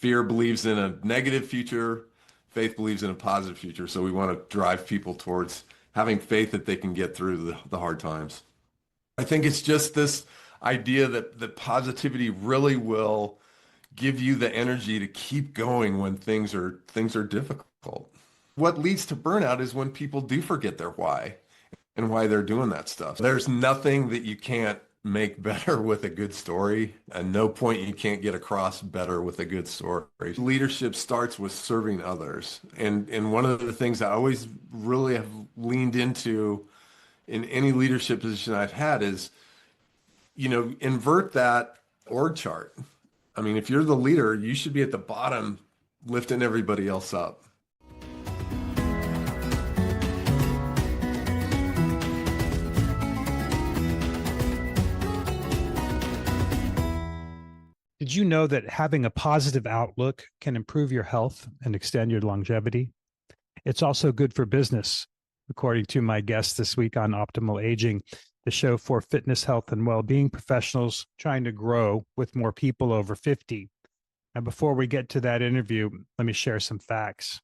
Fear believes in a negative future. Faith believes in a positive future. So we want to drive people towards having faith that they can get through the hard times. I think it's just this idea that positivity really will give you the energy to keep going when things are difficult. What leads to burnout is when people do forget their why and why they're doing that stuff. There's nothing that you can't make better with a good story, and no point you can't get across better with a good story. Leadership starts with serving others. And one of the things I always really have leaned into in any leadership position I've had is, invert that org chart. I mean, if you're the leader, you should be at the bottom lifting everybody else up. Did you know that having a positive outlook can improve your health and extend your longevity? It's also good for business, according to my guest this week on Optimal Aging, the show for fitness, health, and well-being professionals trying to grow with more people over 50. And before we get to that interview, let me share some facts.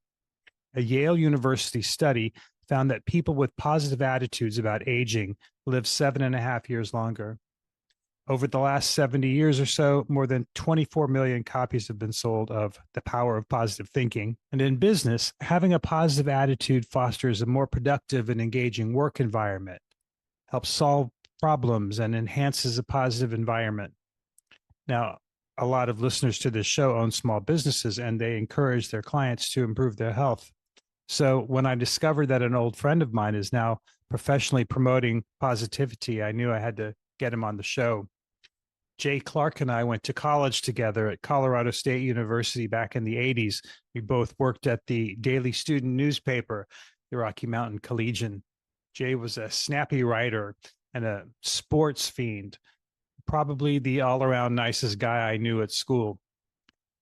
A Yale University study found that people with positive attitudes about aging live 7.5 years longer. Over the last 70 years or so, more than 24 million copies have been sold of The Power of Positive Thinking. And in business, having a positive attitude fosters a more productive and engaging work environment, helps solve problems, and enhances a positive environment. Now, a lot of listeners to this show own small businesses, and they encourage their clients to improve their health. So when I discovered that an old friend of mine is now professionally promoting positivity, I knew I had to get him on the show. Jay Clark and I went to college together at Colorado State University back in the 80s. We both worked at the daily student newspaper, the Rocky Mountain Collegian. Jay was a snappy writer and a sports fiend, probably the all-around nicest guy I knew at school.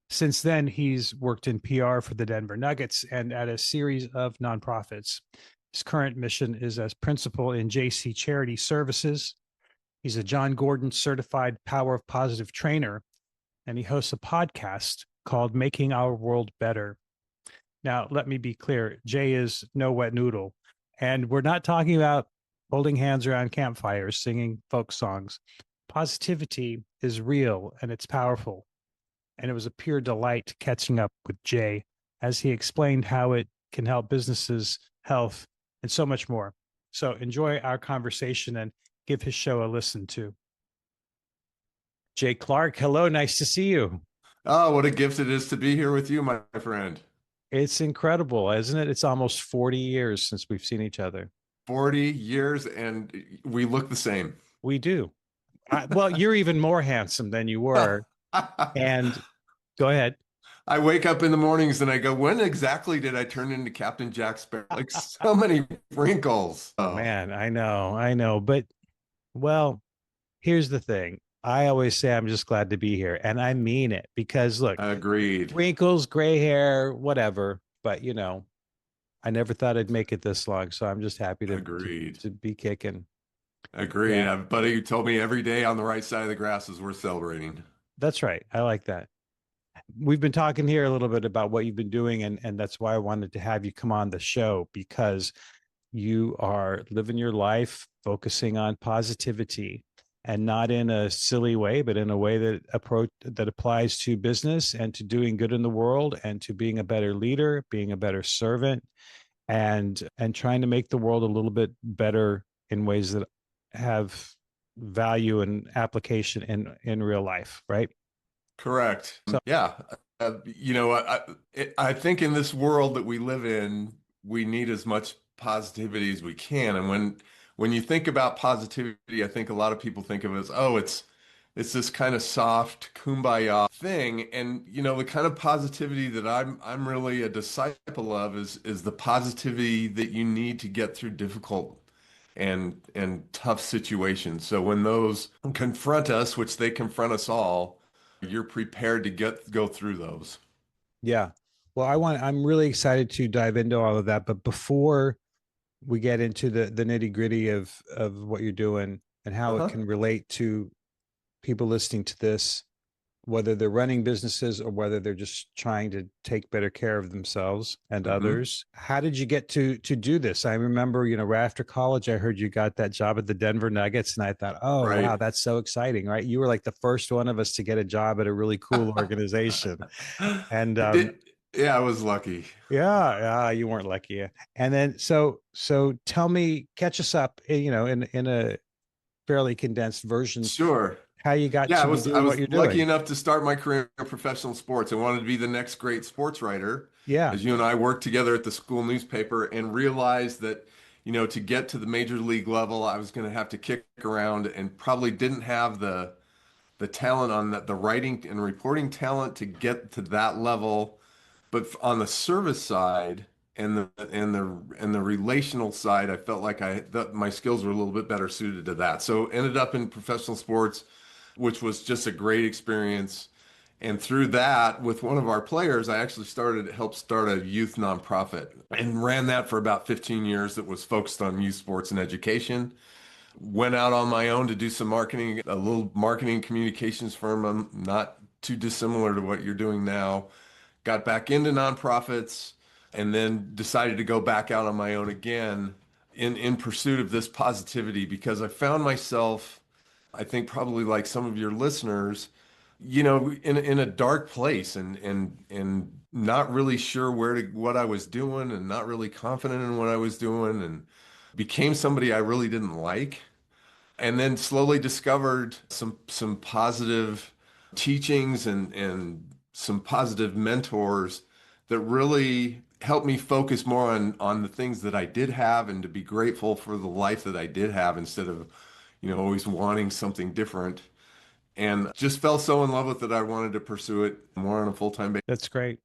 Since then, he's worked in PR for the Denver Nuggets and at a series of nonprofits. His current mission is as principal in JC Charity Services. He's a John Gordon certified Power of Positive trainer, and he hosts a podcast called Making Our World Better. Now, let me be clear, Jay is no wet noodle, and we're not talking about holding hands around campfires, singing folk songs. Positivity is real and it's powerful, and it was a pure delight catching up with Jay as he explained how it can help businesses, health, and so much more. So enjoy our conversation and give his show a listen too. Jay Clark, hello, nice to see you. Oh, what a gift it is to be here with you, my friend. It's incredible, isn't it? It's almost 40 years since we've seen each other. 40 years, and we look the same. We do. Well, you're even more handsome than you were. And go ahead. I wake up in the mornings and I go, when exactly did I turn into Captain Jack Sparrow? Like so many wrinkles. Oh, man, I know. But, well, here's the thing. I always say I'm just glad to be here. And I mean it because, look, agreed. Wrinkles, gray hair, whatever. But, I never thought I'd make it this long. So I'm just happy to be kicking. Agreed. Yeah. Buddy, you told me every day on the right side of the grass is worth celebrating. That's right. I like that. We've been talking here a little bit about what you've been doing, and that's why I wanted to have you come on the show, because you are living your life focusing on positivity, and not in a silly way, but in a way that applies to business and to doing good in the world and to being a better leader, being a better servant, and trying to make the world a little bit better in ways that have value and application in real life, right? Correct. So, yeah. I think in this world that we live in, we need as much positivity as we can. And when you think about positivity, I think a lot of people think of it as, oh, it's this kind of soft kumbaya thing. And, the kind of positivity that I'm really a disciple of is the positivity that you need to get through difficult and tough situations. So when those confront us, which they confront us all, you're prepared to go through those. Yeah. Well, I'm really excited to dive into all of that. But before we get into the nitty gritty of what you're doing and how it can relate to people listening to this, whether they're running businesses or whether they're just trying to take better care of themselves and Hmm. others. How did you get to do this? I remember, right after college, I heard you got that job at the Denver Nuggets, and I thought, oh wow, Right. that's so exciting, right? You were like the first one of us to get a job at a really cool organization, and It, yeah, I was lucky. yeah, you weren't lucky. And then so tell me, catch us up, in a fairly condensed version, Sure. how you got Yeah, to be I doing what was you're lucky doing. enough to start my career in professional sports. I wanted to be the next great sports writer, Yeah. as you and I worked together at the school newspaper and realized that, to get to the major league level, I was going to have to kick around and probably didn't have the talent on the writing and reporting talent to get to that level. But on the service side and the relational side, I felt like my skills were a little bit better suited to that. So ended up in professional sports, which was just a great experience. And through that, with one of our players, I actually helped start a youth nonprofit and ran that for about 15 years that was focused on youth sports and education. Went out on my own to do some marketing, a little marketing communications firm, not too dissimilar to what you're doing now. Got back into nonprofits and then decided to go back out on my own again in pursuit of this positivity because I found myself, I think probably like some of your listeners, in a dark place and not really sure what I was doing and not really confident in what I was doing and became somebody I really didn't like and then slowly discovered some positive teachings and some positive mentors that really helped me focus more on the things that I did have and to be grateful for the life that I did have instead of always wanting something different and just fell so in love with it I wanted to pursue it more on a full-time basis. That's great.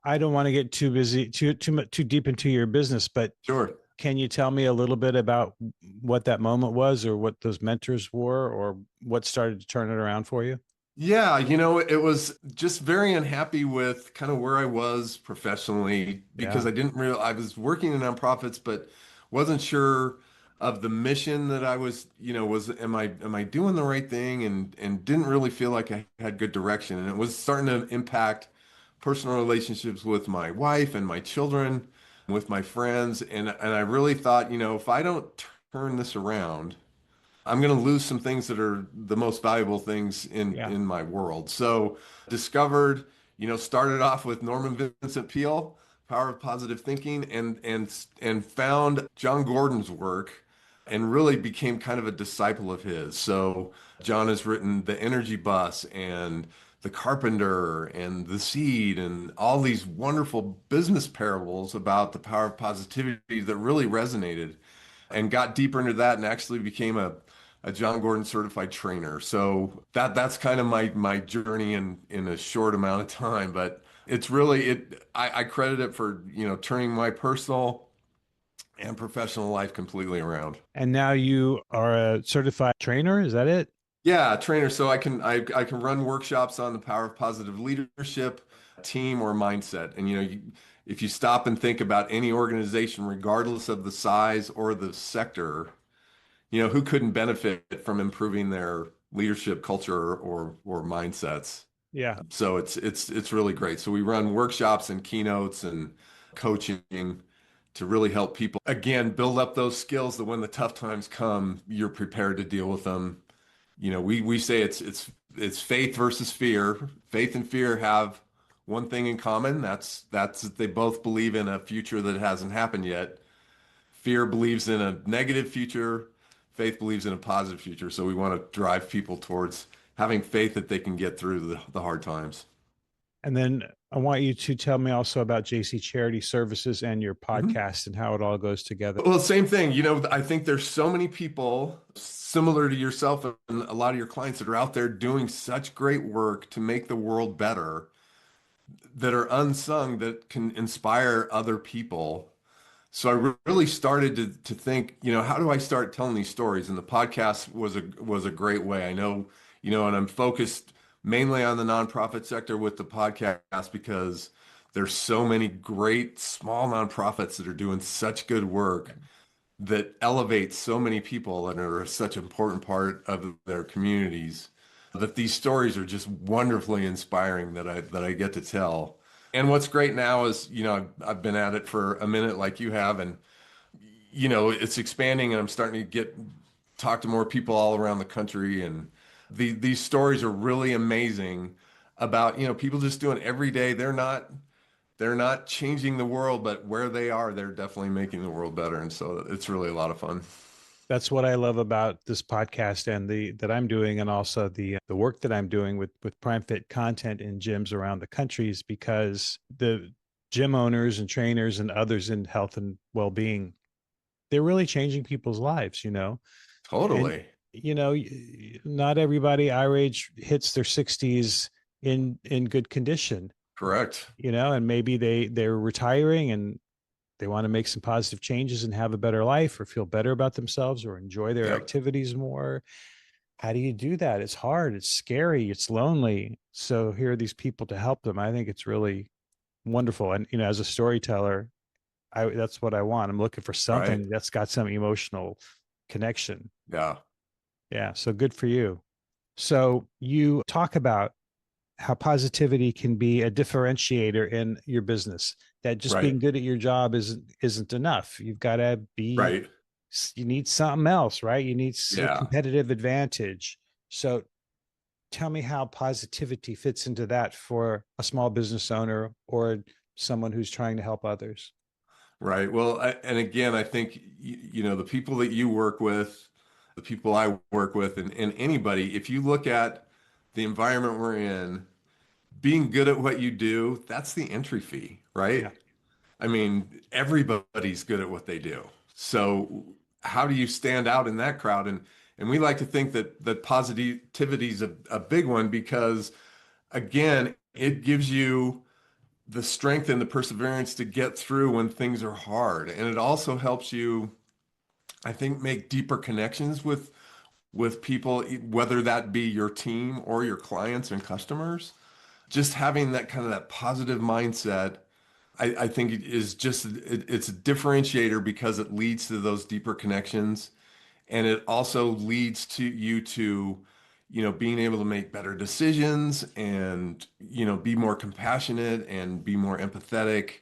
I don't want to get too busy, too deep into your business, but Sure. can you tell me a little bit about what that moment was, or what those mentors were, or what started to turn it around for you? Yeah, it was just very unhappy with kind of where I was professionally because Yeah, I was working in nonprofits, but wasn't sure of the mission that I was, am I doing the right thing and didn't really feel like I had good direction. And it was starting to impact personal relationships with my wife and my children, with my friends. And I really thought, if I don't turn this around, I'm going to lose some things that are the most valuable things in yeah. in my world. So discovered, started off with Norman Vincent Peale, Power of Positive Thinking, and found John Gordon's work and really became kind of a disciple of his. So John has written The Energy Bus and The Carpenter and The Seed and all these wonderful business parables about the power of positivity that really resonated and got deeper into that and actually became a John Gordon certified trainer. So that's kind of my journey in a short amount of time. But it's really I credit it for, turning my personal and professional life completely around. And now you are a certified trainer. Is that it? Yeah, trainer. So I can run workshops on the power of positive leadership, team, or mindset. And if you stop and think about any organization, regardless of the size or the sector, who couldn't benefit from improving their leadership culture or mindsets? Yeah. So it's really great. So we run workshops and keynotes and coaching to really help people again build up those skills that when the tough times come, you're prepared to deal with them. We say it's faith versus fear. Faith and fear have one thing in common. That's that they both believe in a future that hasn't happened yet. Fear believes in a negative future. Faith believes in a positive future. So we want to drive people towards having faith that they can get through the hard times. And then I want you to tell me also about JC Charity Services and your Mhm. podcast and how it all goes together. Well, same thing. I think there's so many people similar to yourself and a lot of your clients that are out there doing such great work to make the world better that are unsung that can inspire other people. So I really started to think, how do I start telling these stories? And the podcast was a great way. I know, and I'm focused mainly on the nonprofit sector with the podcast because there's so many great small nonprofits that are doing such good work that elevate so many people and are such an important part of their communities that these stories are just wonderfully inspiring that I get to tell. And what's great now is, I've been at it for a minute like you have, and it's expanding, and I'm starting to talk to more people all around the country, and these stories are really amazing about, people just doing every day. They're not changing the world, but where they are, they're definitely making the world better. And so it's really a lot of fun. That's what I love about this podcast and the that I'm doing, and also the work that I'm doing with Prime Fit content in gyms around the country, is because the gym owners and trainers and others in health and well-being, they're really changing people's lives, and Totally. not everybody our age hits their 60s in good condition, Correct. and maybe they're retiring and they want to make some positive changes and have a better life or feel better about themselves or enjoy their Yep. activities more. How do you do that? It's hard, it's scary, it's lonely. So here are these people to help them. I think it's really wonderful. And as a storyteller, that's what I want. I'm looking for Right. something that's got some emotional connection. Yeah. Yeah, so good for you. So you talk about how positivity can be a differentiator in your business, that just Right. being good at your job isn't enough. You've got to be, Right. you need something else, right? You need a Yeah. competitive advantage. So tell me how positivity fits into that for a small business owner or someone who's trying to help others. Right. Well, and again, I think, the people that you work with, the people I work with, and anybody, if you look at the environment we're in, being good at what you do, that's the entry fee, Yeah. right? I mean, everybody's good at what they do. So how do you stand out in that crowd? And we like to think that positivity is a big one because, again, it gives you the strength and the perseverance to get through when things are hard. And it also helps you, I think, make deeper connections with people, whether that be your team or your clients and customers. Just having that kind of that positive mindset, I think it is just it's a differentiator because it leads to those deeper connections, and it also leads to you to, being able to make better decisions and, be more compassionate and be more empathetic.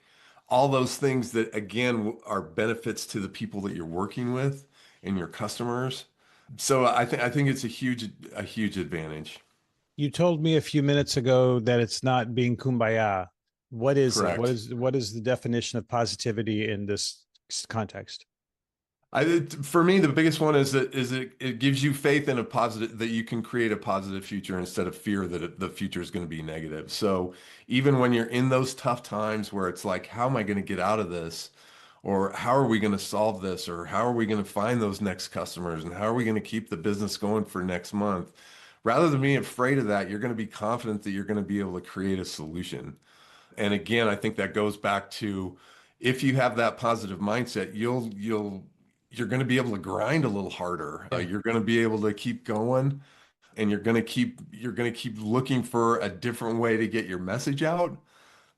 All those things that again are benefits to the people that you're working with and your customers. So I think it's a huge advantage. You told me a few minutes ago that it's not being kumbaya. What is it? What Correct. is what is the definition of positivity in this context? For me, the biggest one is it gives you faith in a positive, that you can create a positive future instead of fear that the future is going to be negative. So even when you're in those tough times where it's like, how am I going to get out of this? Or how are we going to solve this? Or how are we going to find those next customers? And how are we going to keep the business going for next month? Rather than being afraid of that, you're going to be confident that you're going to be able to create a solution. And again, I think that goes back to, if you have that positive mindset, you're going to be able to grind a little harder. Yeah. You're going to be able to keep going, and you're going to keep looking for a different way to get your message out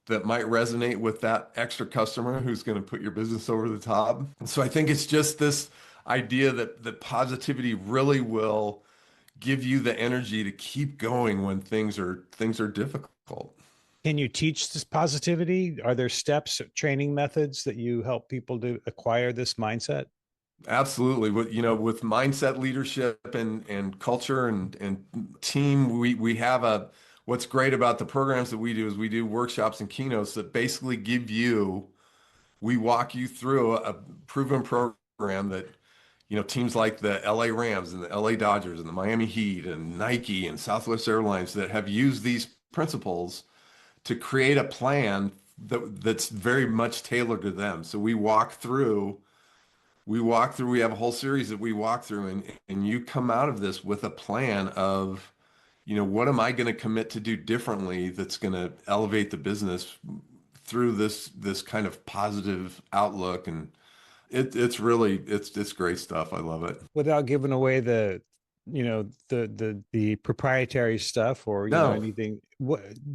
that might resonate with that extra customer who's going to put your business over the top. So I think it's just this idea that positivity really will give you the energy to keep going when things are difficult. Can you teach this positivity? Are there steps, training methods that you help people to acquire this mindset? Absolutely. With mindset leadership and culture and team, we have what's great about the programs that we do is we do workshops and keynotes that basically we walk you through a proven program that, teams like the LA Rams and the LA Dodgers and the Miami Heat and Nike and Southwest Airlines that have used these principles to create a plan that's very much tailored to them. So we have a whole series that we walk through, and you come out of this with a plan of, what am I going to commit to do differently that's going to elevate the business through this kind of positive outlook. And it's great stuff. I love it. Without giving away the proprietary stuff or No. anything,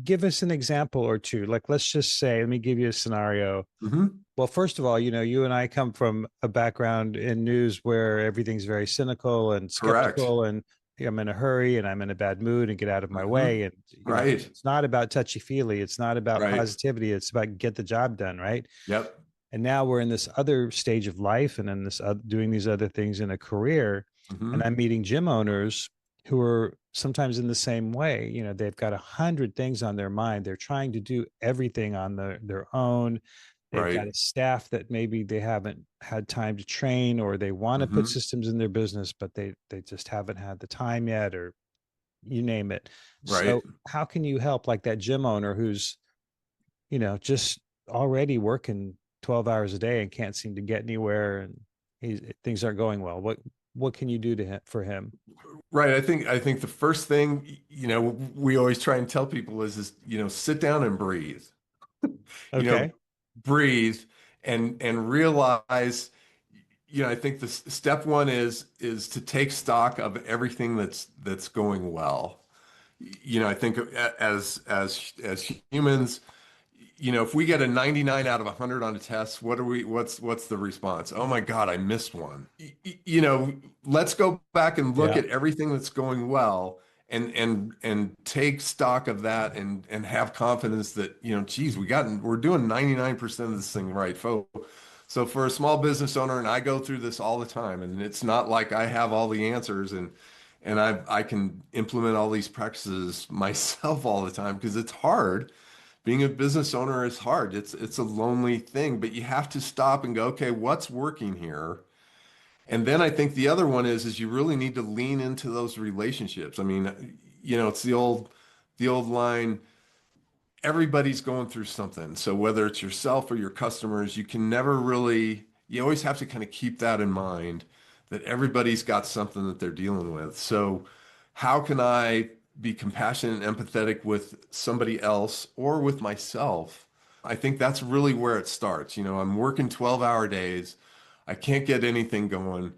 give us an example or two. Like, let's just say, let me give you a scenario. Hmm. Well, first of all, you and I come from a background in news where everything's very cynical and Correct. skeptical, and I'm in a hurry and I'm in a bad mood and get out of my Hmm. way. And, Right. it's not about touchy feely. It's not about Right. positivity. It's about get the job done. Right. Yep. And now we're in this other stage of life and in this doing these other things in a career. And Hmm. I'm meeting gym owners who are sometimes in the same way. They've got 100 things on their mind. They're trying to do everything on their own. They've got Right. a staff that maybe they haven't had time to train, or they want to put Hmm. systems in their business, but they just haven't had the time yet, or you name it. Right. So how can you help like that gym owner who's, just already working 12 hours a day and can't seem to get anywhere, and things aren't going well? What can you do to him, for him? Right. I think the first thing, we always try and tell people is, sit down and breathe. You know, Okay. breathe and realize, I think the step one is to take stock of everything that's going well. I think as humans, if we get a 99 out of 100 on a test, what's the response? Oh my God, I missed one. Let's go back and look Yeah. at everything that's going well and take stock of that and have confidence that, geez, we're doing 99% of this thing right, folks. So for a small business owner, and I go through this all the time, and it's not like I have all the answers and I can implement all these practices myself all the time because it's hard. Being a business owner is hard. It's a lonely thing, but you have to stop and go, okay, what's working here? And then I think the other one is you really need to lean into those relationships. I mean, it's the old line, everybody's going through something. So whether it's yourself or your customers, you always have to kind of keep that in mind that everybody's got something that they're dealing with. So how can I be compassionate and empathetic with somebody else or with myself? I think that's really where it starts. I'm working 12-hour days. I can't get anything going.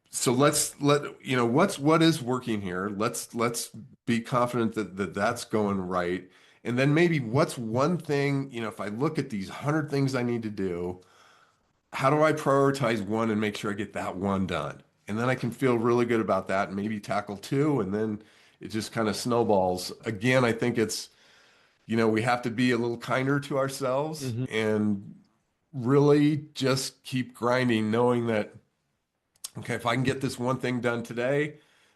So what is working here. Let's be confident that that's going right. And then maybe what's one thing, if I look at these 100 things I need to do, how do I prioritize one and make sure I get that one done? And then I can feel really good about that and maybe tackle two, and then it just kind of snowballs. Again, I think we have to be a little kinder to ourselves Hmm. and really just keep grinding, knowing that, okay, if I can get this one thing done today,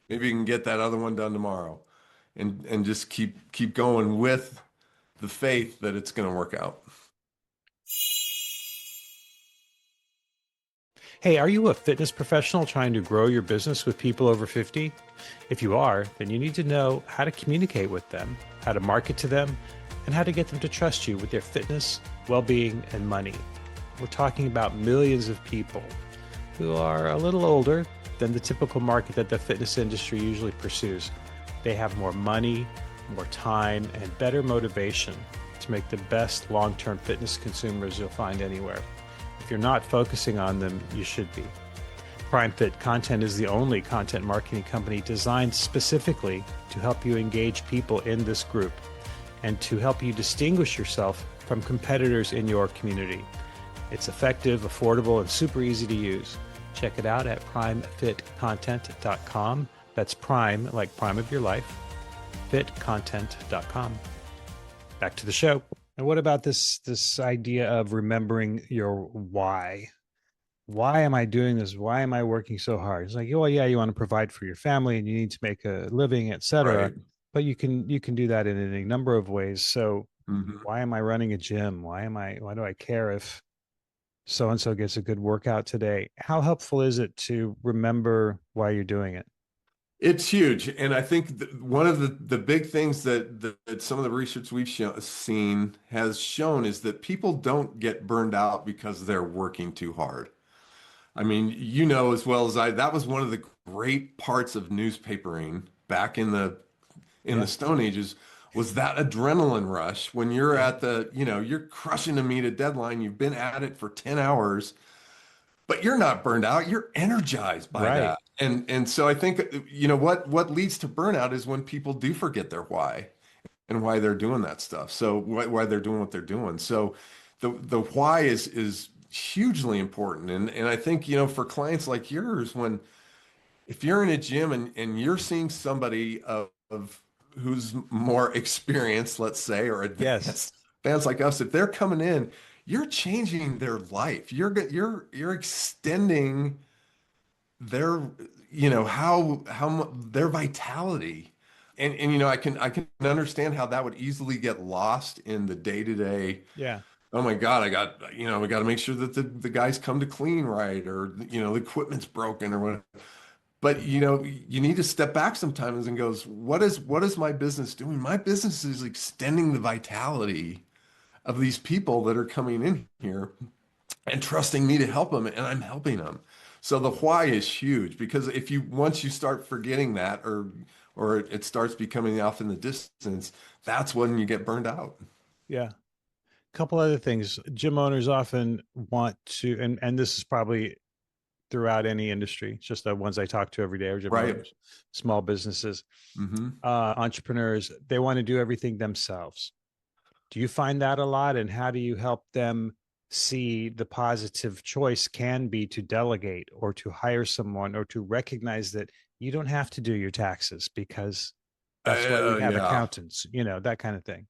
maybe you can get that other one done tomorrow. And just keep going with the faith that it's going to work out. Hey, are you a fitness professional trying to grow your business with people over 50? If you are, then you need to know how to communicate with them, how to market to them, and how to get them to trust you with their fitness, well being, and money. We're talking about millions of people who are a little older than the typical market that the fitness industry usually pursues. They have more money, more time, and better motivation to make the best long term fitness consumers you'll find anywhere. If you're not focusing on them, you should be. Prime Fit Content is the only content marketing company designed specifically to help you engage people in this group and to help you distinguish yourself from competitors in your community. It's effective, affordable, and super easy to use. Check it out at primefitcontent.com. That's prime, like prime of your life, fitcontent.com. Back to the show. And what about this idea of remembering your why? Why am I doing this? Why am I working so hard? It's like, oh yeah, you want to provide for your family and you need to make a living, etc. Right. But you can do that in any number of ways. So Hmm. why am I running a gym? Why do I care if so and so gets a good workout today? How helpful is it to remember why you're doing it? It's huge. And I think one of the big things that some of the research we've seen has shown is that people don't get burned out because they're working too hard. I mean, as well as I, that was one of the great parts of newspapering back in the Yeah. Stone Ages was that adrenaline rush when you're Yeah. at you're crushing to meet a deadline, you've been at it for 10 hours, but you're not burned out, you're energized by Right. that. And so I think what leads to burnout is when people do forget their why and why they're doing that stuff. So why they're doing what they're doing. So the why is hugely important. And I think, for clients like yours, when if you're in a gym and you're seeing somebody of who's more experienced, let's say, or Yes. advanced fans like us, if they're coming in, you're changing their life. You're extending their, their vitality. And I can understand how that would easily get lost in the day-to-day. Yeah. Oh my God, we got to make sure that the guys come to clean right, or the equipment's broken or whatever. But you need to step back sometimes and goes, what is my business doing? My business is extending the vitality of these people that are coming in here and trusting me to help them, and I'm helping them. So the why is huge, because if you once you start forgetting that, or it starts becoming off in the distance, that's when you get burned out. Yeah. Couple other things. Gym owners often want to, and this is probably throughout any industry, it's just the ones I talk to every day are gym Right. owners, small businesses, Hmm. entrepreneurs. They want to do everything themselves. Do you find that a lot? And how do you help them see the positive choice can be to delegate or to hire someone or to recognize that you don't have to do your taxes because that's why we have Yeah. accountants, that kind of thing.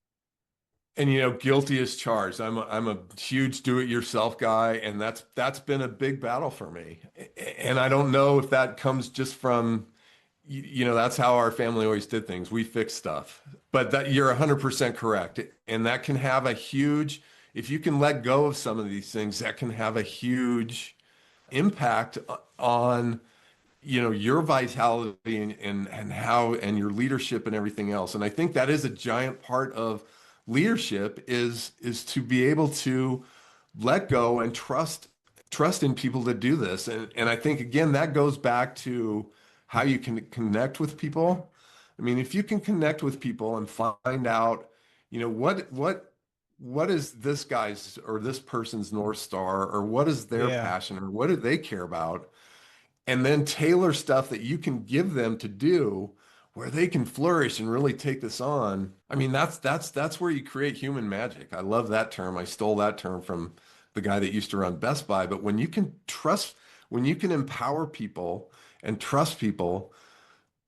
And guilty as charged. I'm a huge do-it-yourself guy, and that's been a big battle for me. And I don't know if that comes just from, that's how our family always did things. We fix stuff. But that you're 100% correct. And that can have a huge, if you can let go of some of these things, that can have a huge impact on your vitality and how and your leadership and everything else. And I think that is a giant part of leadership is to be able to let go and trust in people to do this. And I think again that goes back to how you can connect with people. I mean, if you can connect with people and find out, what is this guy's or this person's North Star, or what is their Yeah. passion, or what do they care about? And then tailor stuff that you can give them to do where they can flourish and really take this on. I mean, that's where you create human magic. I love that term. I stole that term from the guy that used to run Best Buy. But when you can empower people and trust people,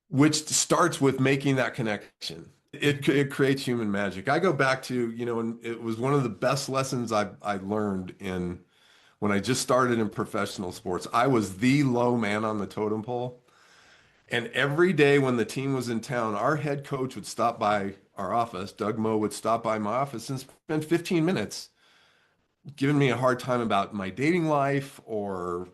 which starts with making that connection, it creates human magic. I go back to, and it was one of the best lessons I learned in when I just started in professional sports. I was the low man on the totem pole. And every day when the team was in town, our head coach would stop by our office. Doug Moe would stop by my office and spend 15 minutes giving me a hard time about my dating life, or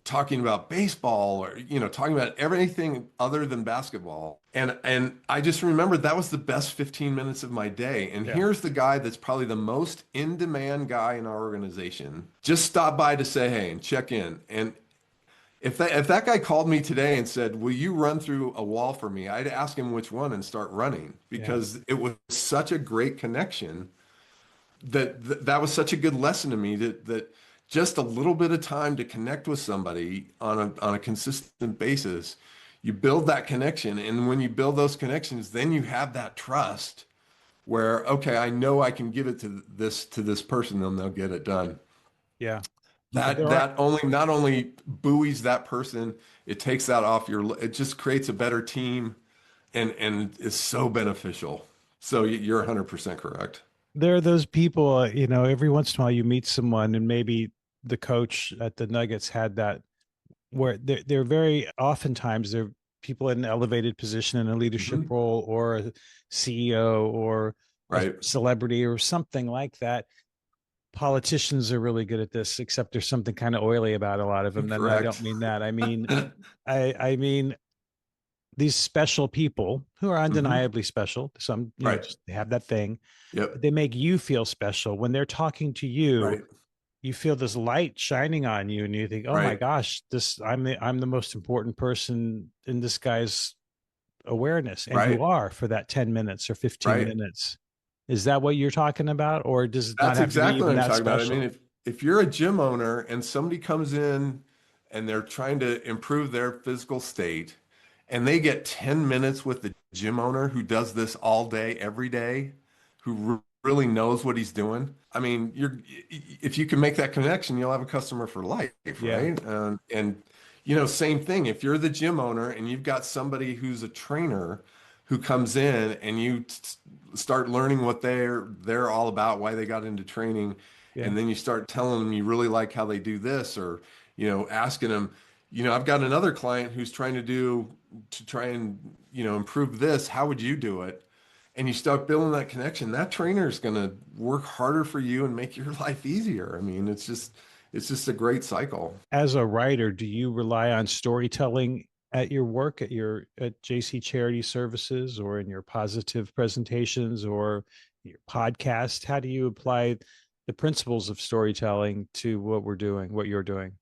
talking about baseball, or talking about everything other than basketball. And I just remember that was the best 15 minutes of my day. And Yeah. here's the guy that's probably the most in-demand guy in our organization just stop by to say hey and check in. And if that guy called me today and said, "Will you run through a wall for me?" I'd ask him which one and start running, Yeah. because it was such a great connection. That was such a good lesson to me, that just a little bit of time to connect with somebody on a consistent basis, you build that connection. And when you build those connections, then you have that trust where, okay, I know I can give it to this person and they'll get it done. Yeah. That There are, that only not only buoys that person, it takes that off it just creates a better team, and is so beneficial. So you're 100% correct. there are those people, every once in a while you meet someone and maybe the coach at the Nuggets had that where they're very oftentimes they're people in an elevated position in a leadership Hmm. role or a CEO or a Right. celebrity or something like that. Politicians are really good at this, except there's something kind of oily about a lot of them. And I don't Correct. mean that. I mean, I mean these special people who are Hmm. undeniably special. Some, Right. just they have that thing, but Yep. they make you feel special when they're talking to you. Right. You feel this light shining on you, and you think, "Oh my Right. gosh, this I'm the most important person in this guy's awareness," and you Right. are for that 10 minutes or 15 Right. minutes. Is that what you're talking about, or does it not That's have to be exactly what even I'm that talking about. I mean, special? if you're a gym owner and somebody comes in and they're trying to improve their physical state, and they get 10 minutes with the gym owner who does this all day, every day, who really knows what he's doing. I mean, if you can make that connection, you'll have a customer for life, Yeah, right? And same thing. If you're the gym owner and you've got somebody who's a trainer who comes in and you start learning what they're all about, why they got into training, Yeah. and then you start telling them you really like how they do this, or asking them, I've got another client who's trying to try and improve this. How would you do it? And you start building that connection. That trainer is going to work harder for you and make your life easier. I mean, it's just a great cycle. As a writer, do you rely on storytelling at your work at JC Charity Services or in your positive presentations or your podcast? How do you apply the principles of storytelling to what you're doing?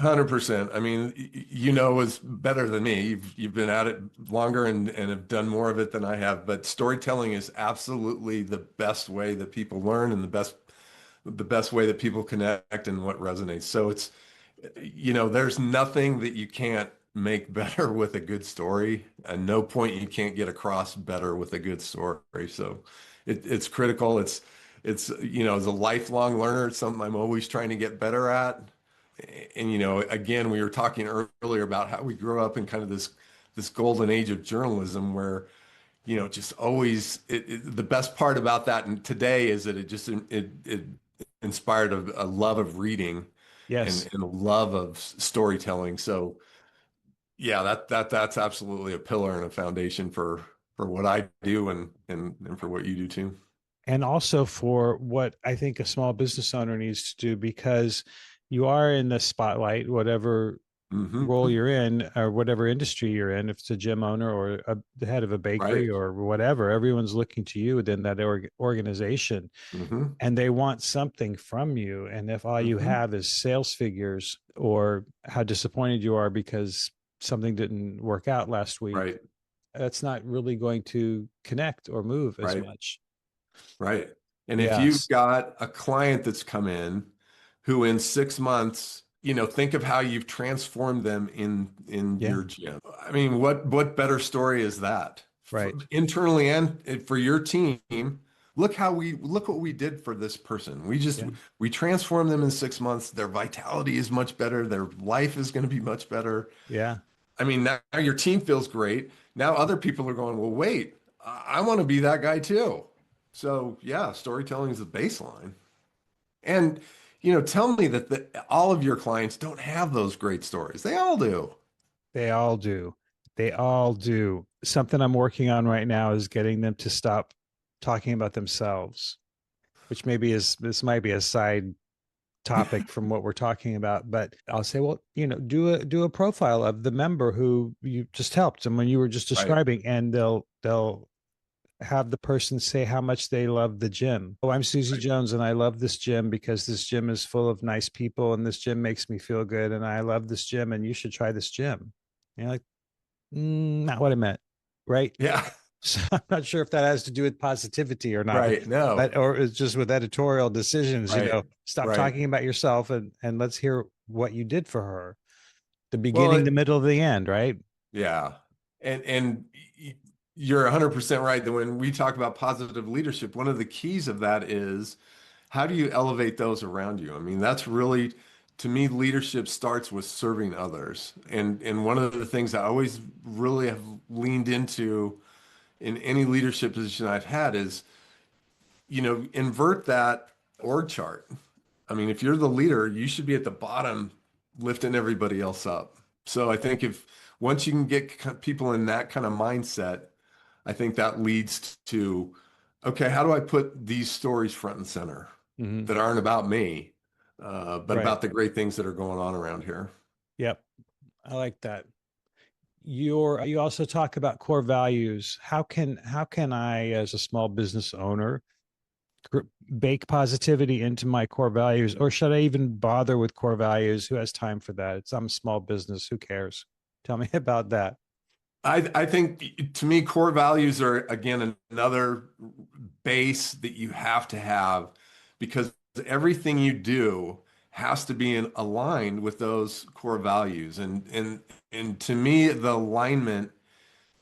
100%. I mean, you know is better than me. You've been at it longer and have done more of it than I have. But storytelling is absolutely the best way that people learn and the best way that people connect and what resonates. So there's nothing that you can't make better with a good story, and no point you can't get across better with a good story. So it's critical. It's as a lifelong learner, it's something I'm always trying to get better at. And again, we were talking earlier about how we grew up in kind of this golden age of journalism where just always the best part about that and today is that it inspired a love of reading and, Yes. and a love of storytelling. So yeah, that's absolutely a pillar and a foundation for what I do and for what you do too. And also for what I think a small business owner needs to do, because you are in the spotlight, whatever role Hmm. you're in or whatever industry you're in, if it's a gym owner or the head of a bakery Right. or whatever, everyone's looking to you within that organization Hmm. and they want something from you. And if all you Hmm. have is sales figures or how disappointed you are because something didn't work out last week, Right. that's not really going to connect or move as Right. much. Right. And if you've Yes. got a client that's come in who in 6 months, think of how you've transformed them in Yeah. your gym. I mean, what better story is that? Right. Internally and for your team, look what we did for this person. Yeah. We transformed them in 6 months. Their vitality is much better. Their life is going to be much better. Yeah. I mean, now your team feels great. Now other people are going, well, wait, I want to be that guy too. So yeah, storytelling is the baseline. And tell me that all of your clients don't have those great stories. They all do. They all do. They all do. Something I'm working on right now is getting them to stop talking about themselves, which maybe is this might be a side topic from what we're talking about, but I'll say, well, do a profile of the member who you just helped and when you were just Right. describing, and they'll have the person say how much they love the gym. Oh, I'm Susie Right. Jones and I love this gym because this gym is full of nice people and this gym makes me feel good and I love this gym and you should try this gym. And you're like, not what I meant, right? Yeah. So I'm not sure if that has to do with positivity or not, Right. No. but or it's just with editorial decisions. Right. Stop Right. talking about yourself and let's hear what you did for her. The Well, beginning, the middle, the end, right? yeah. And you're 100% right that when we talk about positive leadership, one of the keys of that is how do you elevate those around you? I mean, that's really, to me, leadership starts with serving others. And one of the things I always really have leaned into in any leadership position I've had is, invert that org chart. I mean, if you're the leader, you should be at the bottom lifting everybody else up. So I think if once you can get people in that kind of mindset, I think that leads to, okay, how do I put these stories front and center Hmm. that aren't about me, but Right. about the great things that are going on around here? Yep. I like that. You also talk about core values. How can I, as a small business owner, gr- bake positivity into my core values, or should I even bother with core values? Who has time for that? I'm a small business. Who cares? Tell me about that. I think to me, core values are again another base that you have to have because everything you do has to be aligned with those core values. And to me, the alignment,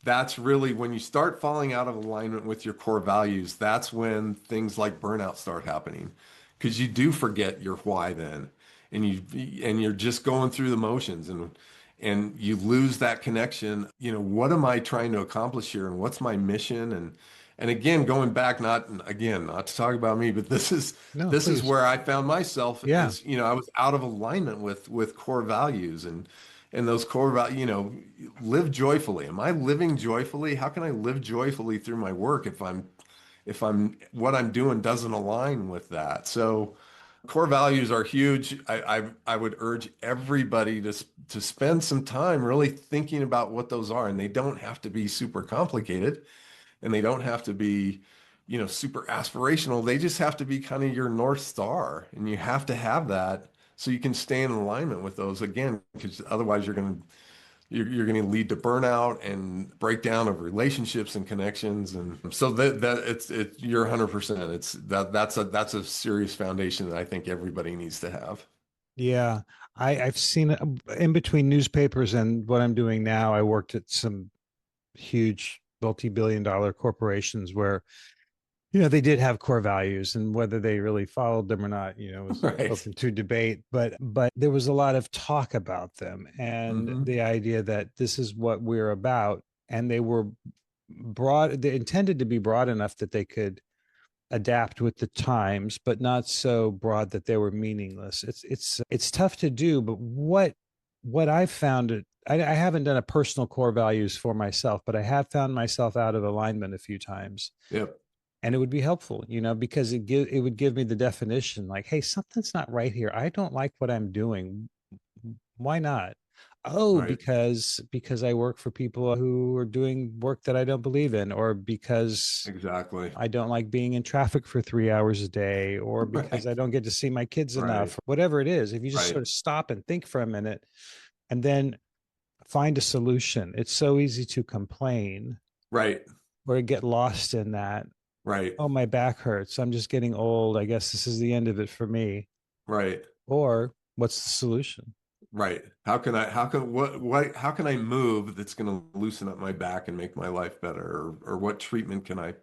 that's really when you start falling out of alignment with your core values, that's when things like burnout start happening because you do forget your why then. and you're just going through the motions, and you lose that connection. What am I trying to accomplish here, and what's my mission? And again, going back, not to talk about me, but No, this is please. where I found myself Yeah. is, I was out of alignment with core values, and those core values, live joyfully. Am I living joyfully? How can I live joyfully through my work if what I'm doing doesn't align with that? So core values are huge. I would urge everybody to spend some time really thinking about what those are, and they don't have to be super complicated, and they don't have to be, super aspirational. They just have to be kind of your North Star, and you have to have that so you can stay in alignment with those again, because otherwise you're going to lead to burnout and breakdown of relationships and connections. And so that it's you're 100%. That's a serious foundation that I think everybody needs to have. Yeah. I've seen it in between newspapers and what I'm doing now. I worked at some huge multi-billion dollar corporations where, they did have core values, and whether they really followed them or not, was Right. open to debate. But there was a lot of talk about them, and Hmm. the idea that this is what we're about. And they were broad, they intended to be broad enough that they could adapt with the times, but not so broad that they were meaningless. It's tough to do, but what I've found it. I haven't done a personal core values for myself, but I have found myself out of alignment a few times, Yep. and it would be helpful, because it would give me the definition, like, hey, something's not right here. I don't like what I'm doing. Why not? Oh, Right. because I work for people who are doing work that I don't believe in, or because Exactly. I don't like being in traffic for 3 hours a day, or because Right. I don't get to see my kids Right. enough, whatever it is. If you just Right. sort of stop and think for a minute and then find a solution, it's so easy to complain Right. or get lost in that. Right. Oh, my back hurts. I'm just getting old. I guess this is the end of it for me. Right. Or what's the solution? Right. How can I move that's going to loosen up my back and make my life better? Or what treatment can I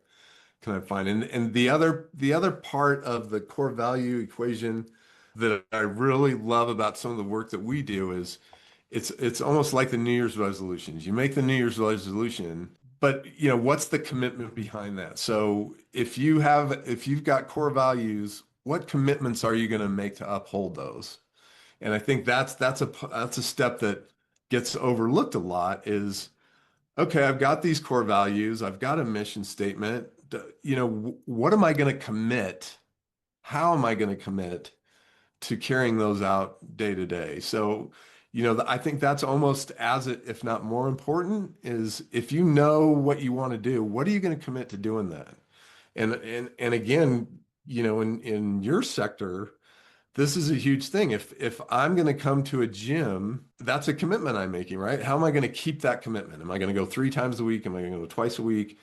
find? And the other part of the core value equation that I really love about some of the work that we do is it's almost like the New Year's resolutions. You make the New Year's resolution, but what's the commitment behind that? So if you've got core values, what commitments are you going to make to uphold those? And I think that's a step that gets overlooked a lot is, okay, I've got these core values, I've got a mission statement. What am I going to commit? How am I going to commit to carrying those out day to day? So, I think that's almost if not more important, is if you know what you want to do, what are you going to commit to doing that? And again, in your sector, this is a huge thing. If I'm going to come to a gym, that's a commitment I'm making, right? How am I going to keep that commitment? Am I going to go 3 times a week? Am I going to go twice a week?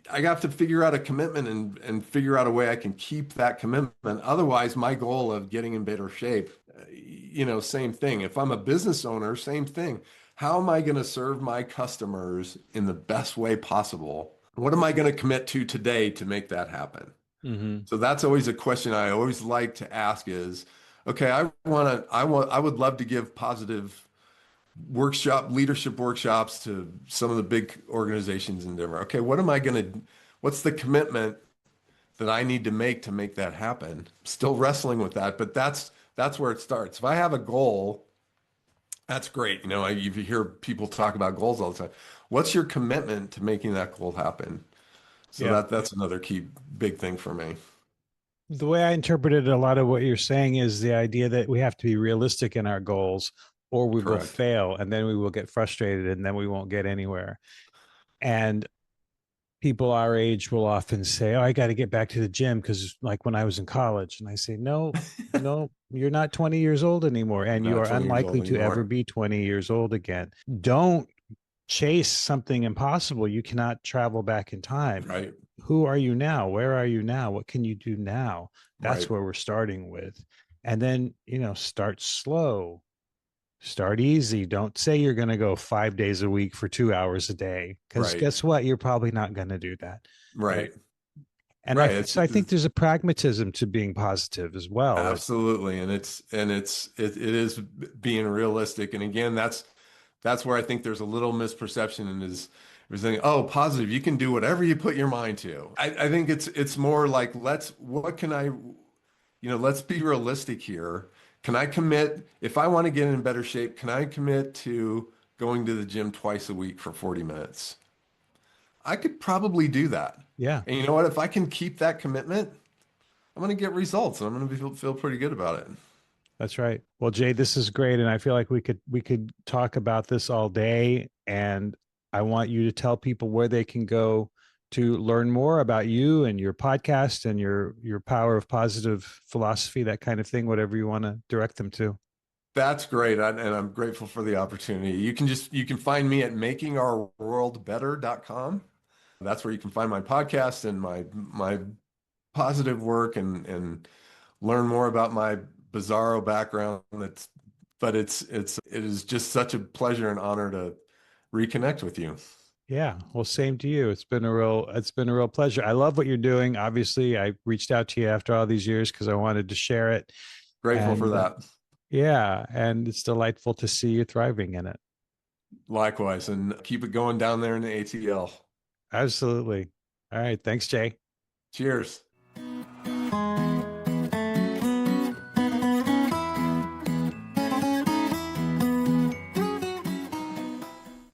I have to figure out a commitment and figure out a way I can keep that commitment. Otherwise, my goal of getting in better shape, same thing. If I'm a business owner, same thing. How am I going to serve my customers in the best way possible? What am I going to commit to today to make that happen? Mm-hmm. So that's always a question I always like to ask is, okay, I would love to give positive leadership workshops to some of the big organizations in Denver. Okay, what's the commitment that I need to make that happen? Still wrestling with that, but that's where it starts. If I have a goal, that's great. You hear people talk about goals all the time. What's your commitment to making that goal happen? So Yeah. that's another key big thing for me. The way I interpreted a lot of what you're saying is the idea that we have to be realistic in our goals, or we will Correct. fail, and then we will get frustrated, and then we won't get anywhere. And people our age will often say, "Oh, I got to get back to the gym because, like when I was in college," and I say, "No, no, you're not 20 years old anymore, and you Not are 20 years unlikely old to ever anymore. be 20 years old again. Don't chase something impossible. You cannot travel back in time. Right. Who are you now? Where are you now? What can you do now?" That's Right. where we're starting with. And then, start slow, start easy. Don't say you're going to go 5 days a week for 2 hours a day, because Right. guess what? You're probably not going to do that. Right. Right. And Right. so I think there's a pragmatism to being positive as well. Absolutely. And it is being realistic. And again, that's where I think there's a little misperception and is saying, oh, positive, you can do whatever you put your mind to. I think it's more like let's be realistic here. Can I commit, if I want to get in better shape, can I commit to going to the gym twice a week for 40 minutes? I could probably do that. Yeah, And you know what? If I can keep that commitment, I'm going to get results and I'm going to feel pretty good about it. that's right. Well, Jay, this is great. And I feel like we could talk about this all day. And I want you to tell people where they can go to learn more about you and your podcast and your power of positive philosophy, that kind of thing, whatever you want to direct them to. That's great. And I'm grateful for the opportunity. You can find me at makingourworldbetter.com. That's where you can find my podcast and my positive work and learn more about my bizarro background. It is just such a pleasure and honor to reconnect with you. Yeah, well, same to you. It's been a real pleasure. I love what you're doing. Obviously, I reached out to you after all these years because I wanted to share it. Grateful for And that. yeah, and it's delightful to see you thriving in it. Likewise, and keep it going down there in the ATL. Absolutely. All right. Thanks, Jay. Cheers.